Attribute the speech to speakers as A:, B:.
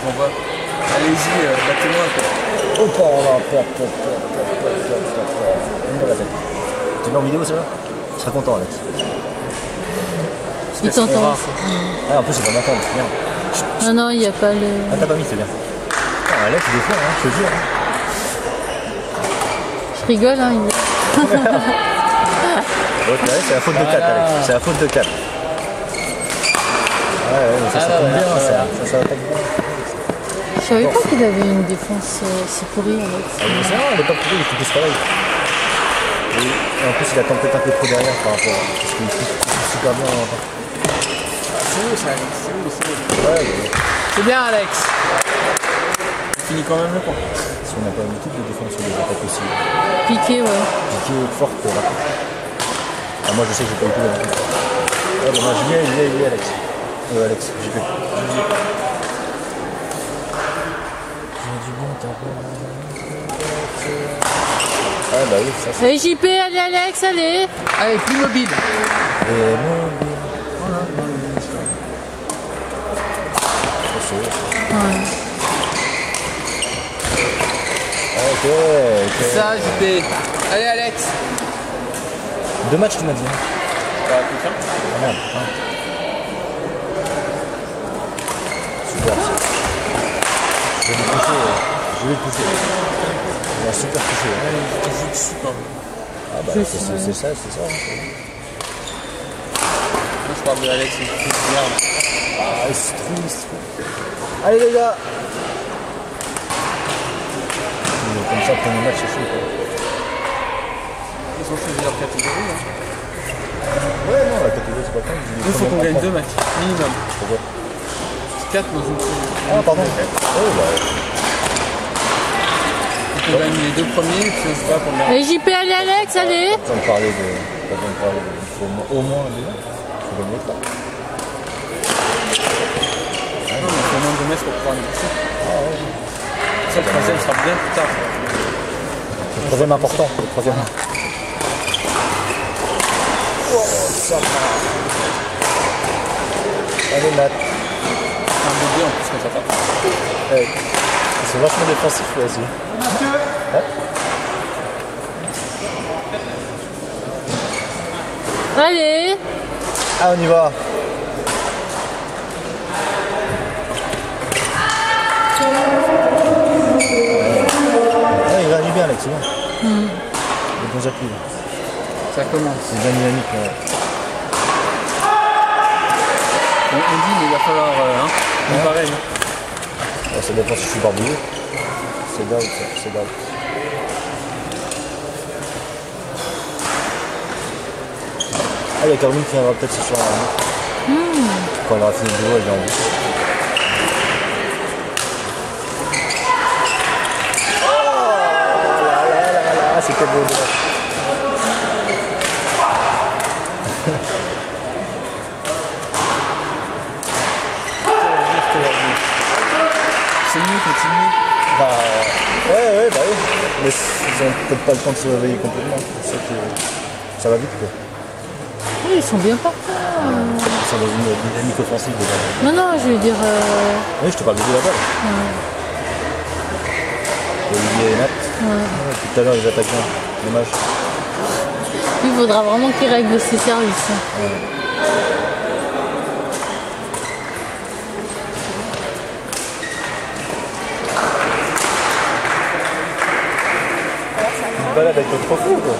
A: renvoie. Allez-y, battez-moi.
B: Oh, là, la tête. Tu mets en vidéo, ça là? Je serais content, Alex.
C: Il t'entend.
B: Ah, en plus, c'est pas m'entendre, c'est bien.
C: Non, non, il n'y a pas le...
B: Ah, t'as pas mis, c'est bien. Ah, Alex, des fois, hein, je te jure. Hein.
C: Je rigole, hein.
B: Ouais, c'est la faute de 4, Alex. C'est la faute de 4. Ouais, mais ça tombe bien, ça attaque bien.
C: Je savais pas qu'il avait une défense si pourrie, Alex.
B: Ah, mais c'est vrai, elle est pas pourrie, il fait tous pareil. Et en plus, il attend peut-être un peu trop derrière par rapport à... Parce qu'il fait super bien.
A: C'est où ça, Alex? C'est où?
B: Ouais, mais...
A: C'est bien, Alex. Il finit quand même le point.
B: Si on n'a pas une équipe de défense sur les attaques aussi.
C: Piqué, ouais.
B: Piqué, forte, rapide. Ah, moi, je sais que j'ai pas eu tout la même. Ah, bah, moi, j'y ai, Alex. Alex, j'ai plus. J'ai du bon tabac. Ah, bah oui, ça c'est.
C: Allez, JP, allez, Alex, allez.
A: Allez, plus mobile.
B: Et mobile.
C: Ouais.
B: Ok.
A: Ça, JP. Allez, Alex.
B: 2 matchs, tu m'as dit.
A: Bah, plus simple.
B: Ah merde. Ah. Super. Je vais le pousser. Il a super touché.
A: Je joue dessus, quoi.
B: Ah bah c'est ça.
A: Moi, je parle de Alex, c'est merde.
B: Ah, c'est triste. Allez les gars. Comme ça, premier match, c'est chaud.
A: Ils ont choisi leur catégorie. Hein.
B: Ouais, non, la catégorie, c'est pas grave.
A: Il faut qu'on gagne 2 matchs, minimum.
B: Pourquoi?
A: 4 dans une série.
B: Ah, pardon. Oh, bah.
A: On gagne les 2 premiers, puis on se bat pour le dernier.
C: Allez, JP, allez, Alex, allez.
B: Pas besoin de parler de. Il faut au moins 2 matchs. Il faut gagner 3.
A: Ah non, mais il faut au moins 2 matchs pour pouvoir négocier. Ah ouais. Ça, le troisième sera bien plus tard.
B: Le troisième important. Le troisième. Oh, ça va. Allez, Matt.
A: C'est un bébé en plus quand ça part.
B: Hey. C'est vachement défensif là aussi. Ouais.
C: Allez.
B: Ah, on y va. Ouais, il réagit bien, Alex, c'est bon. Les bons appuis.
A: Ça commence.
B: C'est bien dynamique. Ouais.
A: On dit, mais il va falloir comparer.
B: Ouais, ça dépend si je suis barbouillé. C'est down, ça, c'est down. Ah, il y a Caroline qui viendra peut-être ce soir. Quand elle aura fini le boulot, elle vient en bus. Ah, c'était beau.
A: C'est mieux, continue.
B: Bah, ouais, bah oui. Mais ils ont peut-être pas le temps de se réveiller complètement. C'est ça que ça va vite, quoi.
C: Oui, ils sont bien partis.
B: Ils sont dans une dynamique offensive déjà.
C: Non, non, je veux dire...
B: Oui, je te parle de la balle. Olivier et Nat. Ouais, tout à l'heure, les attaquants. Dommage.
C: Il faudra vraiment qu'ils règlent ses services.
B: Une balade avec notre fou, quoi.